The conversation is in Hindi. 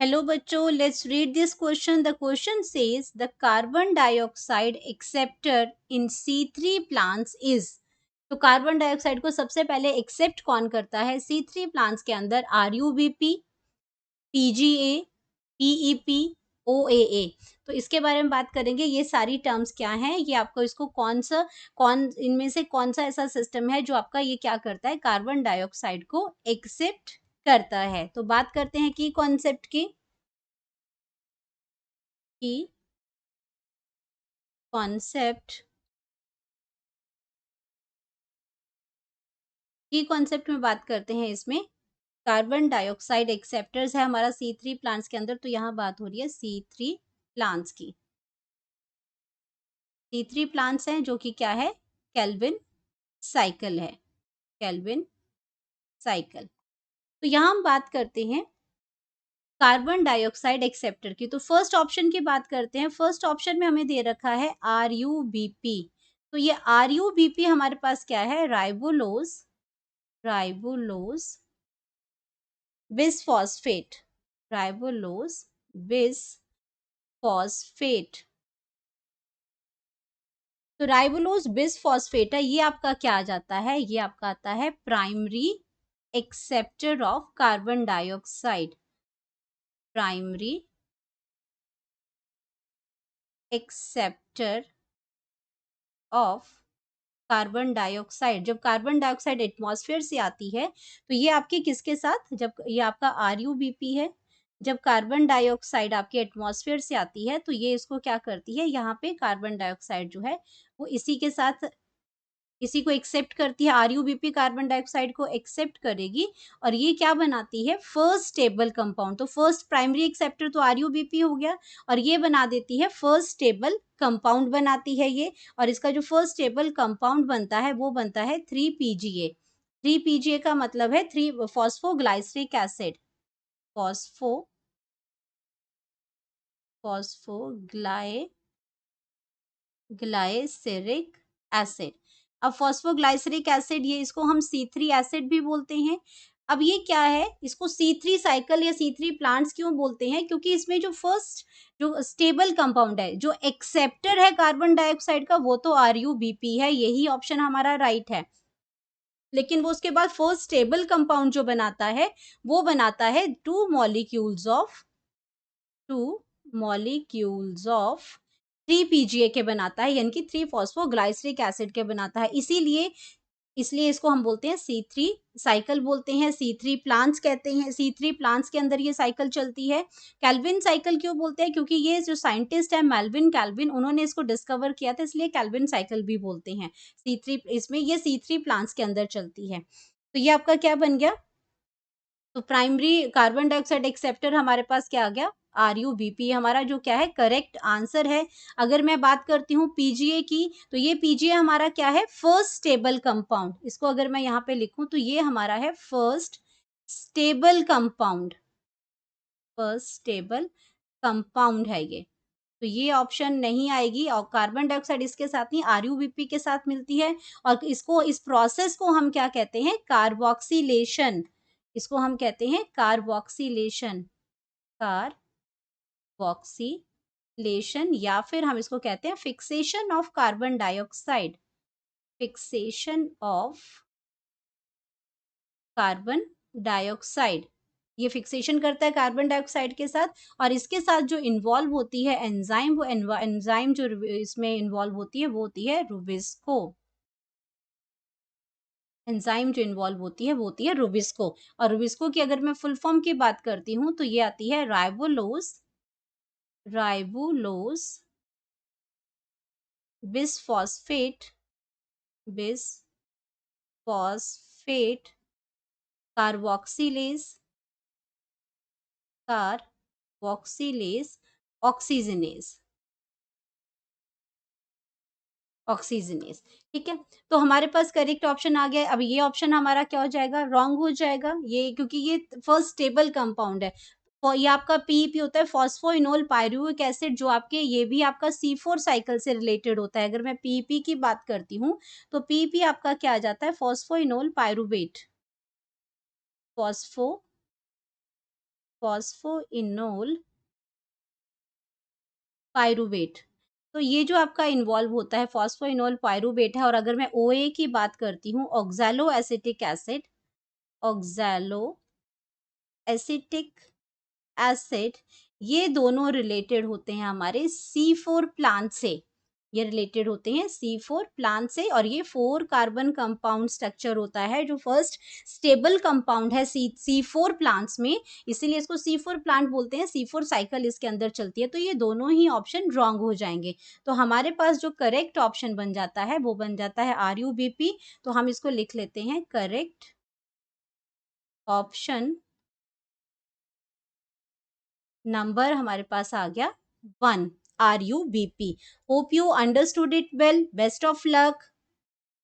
हेलो बच्चों, let's read this question. The question says the carbon dioxide acceptor in C3 plants is. तो कार्बन डाइऑक्साइड को सबसे पहले एक्सेप्ट कौन करता है C3 प्लांट्स के अंदर? RUBP, PGA, PEP, OAA। तो इसके बारे में बात करेंगे। ये सारी टर्म्स क्या हैं, ये आपको इसको कौन इनमें से कौन सा ऐसा सिस्टम है जो आपका ये क्या करता है, कार्बन डाइऑक्साइड को एक्सेप्ट करता है। तो बात करते हैं की कॉन्सेप्ट की कॉन्सेप्ट में बात करते हैं। इसमें कार्बन डाइऑक्साइड एक्सेप्टर्स है हमारा C3 प्लांट्स के अंदर। तो यहाँ बात हो रही है C3 प्लांट्स की। C3 प्लांट्स हैं जो कि क्या है, केल्विन साइकिल है, केल्विन साइकिल। तो यहाँ हम बात करते हैं कार्बन डाइऑक्साइड एक्सेप्टर की। तो फर्स्ट ऑप्शन की बात करते हैं। फर्स्ट ऑप्शन में हमें दे रखा है RUBP। तो ये RUBP हमारे पास क्या है, राइबोलोज, राइबोलोज बिसफॉस्फेट, राइबोलोज बिसफॉस्फेट। तो राइबोलोज बिसफॉस्फेट है, ये आपका क्या आ जाता है, ये आपका आता है primary acceptor of carbon dioxide, primary acceptor of carbon dioxide. जब कार्बन डाइऑक्साइड एटमॉस्फेयर से आती है तो ये आपके किसके साथ, जब ये आपका RUBP है, जब कार्बन डाइऑक्साइड आपके एटमॉस्फेयर से आती है तो ये इसको क्या करती है, यहाँ पे कार्बन डाइऑक्साइड जो है वो इसी के साथ, इसी को एक्सेप्ट करती है। RUBP कार्बन डाइऑक्साइड को एक्सेप्ट करेगी और ये क्या बनाती है, फर्स्ट स्टेबल कंपाउंड। तो फर्स्ट प्राइमरी एक्सेप्टर तो RUBP हो गया और ये बना देती है फर्स्ट स्टेबल कंपाउंड बनाती है ये। और इसका जो फर्स्ट स्टेबल कंपाउंड बनता है वो बनता है 3PGA। 3PGA का मतलब है 3 phosphoglyceric acid, phospho phosphoglyceric acid. अब फॉस्फोग्लाइसरिक एसिड, ये इसको हम C3 एसिड भी बोलते हैं। अब ये क्या है, इसको C3 साइकिल या C3 प्लांट्स क्यों बोलते हैं, क्योंकि इसमें जो फर्स्ट जो स्टेबल कंपाउंड है, जो एक्सेप्टर है कार्बन डाइऑक्साइड का, वो तो RUBP है, यही ऑप्शन हमारा राइट है। लेकिन वो उसके बाद फर्स्ट स्टेबल कंपाउंड जो बनाता है वो बनाता है टू मॉलिक्यूल्स ऑफ 3PGA के बनाता है, यानी कि 3 फॉस्फोग्लाइसरिक एसिड के बनाता है। इसीलिए इसलिए इसको हम बोलते हैं C3 साइकिल बोलते हैं, C3 प्लांट्स कहते हैं। C3 प्लांट्स के अंदर ये साइकिल चलती है। कैल्विन साइकिल क्यों बोलते हैं, क्योंकि ये जो साइंटिस्ट है मेल्विन कैल्विन, उन्होंने इसको डिस्कवर किया था, इसलिए कैल्विन साइकिल भी बोलते हैं। C3 इसमें ये C3 प्लांट्स के अंदर चलती है। तो ये आपका क्या बन गया, तो प्राइमरी कार्बन डाइऑक्साइड एक्सेप्टर हमारे पास क्या आ गया, RUBP हमारा जो क्या है करेक्ट आंसर है। अगर मैं बात करती हूँ PGA की, तो ये PGA हमारा क्या है, फर्स्ट स्टेबल कंपाउंड। इसको अगर मैं यहाँ पे लिखूं तो ये हमारा है first stable compound, first stable compound है ये। तो ये ऑप्शन नहीं आएगी। और कार्बन डाइऑक्साइड इसके साथ नहीं, RUBP के साथ मिलती है। और इसको, इस प्रोसेस को हम क्या कहते हैं, कार्बोक्सिलेशन। इसको हम कहते हैं कार्बोक्सिलेशन, कार्बोक्सिलेशन, या फिर हम इसको कहते हैं fixation of carbon dioxide, fixation of carbon dioxide. ये फिक्सेशन करता है कार्बन डाइऑक्साइड के साथ। और इसके साथ जो इन्वॉल्व होती है एंजाइम, वो एंजाइम जो इसमें इन्वॉल्व होती है वो होती है रुबिस्को। एंजाइम जो इन्वॉल्व होती है वो होती है रुबिस्को। और रुबिस्को की अगर मैं फुल फॉर्म की बात करती हूँ तो ये आती है राइबोलोज, राइबोलोज bisphosphate, bisphosphate carboxylase, carboxylase oxygenase, oxygenase. ठीक है, तो हमारे पास करेक्ट ऑप्शन आ गया। अब ये ऑप्शन हमारा क्या हो जाएगा, रॉन्ग हो जाएगा ये, क्योंकि ये फर्स्ट स्टेबल कंपाउंड है। ये आपका PEP होता है, फॉस्फोइनोल पायरुविक एसिड, जो आपके ये भी आपका C4 साइकिल से रिलेटेड होता है। अगर मैं PEP की बात करती हूँ तो PEP आपका क्या आ जाता है, phosphoenol pyruvate, phospho phosphoenol pyruvate. तो ये जो आपका इन्वॉल्व होता है फॉस्फोइनोल पाइरूवेट है, और अगर मैं ओए की बात करती हूँ, oxalo acetic acid, oxalo acetic acid, ये दोनों रिलेटेड होते हैं हमारे C4 प्लांट से। ये रिलेटेड होते हैं C4 प्लांट से, और ये 4 कार्बन कंपाउंड स्ट्रक्चर होता है जो फर्स्ट स्टेबल कंपाउंड है C4 प्लांट्स में, इसीलिए इसको C4 प्लांट बोलते हैं। C4 साइकिल इसके अंदर चलती है, तो ये दोनों ही ऑप्शन रॉन्ग हो जाएंगे। तो हमारे पास जो करेक्ट ऑप्शन बन जाता है वो बन जाता है RUBP। तो हम इसको लिख लेते हैं, करेक्ट ऑप्शन नंबर हमारे पास आ गया 1, RUBP। Hope you understood it well. Best of luck.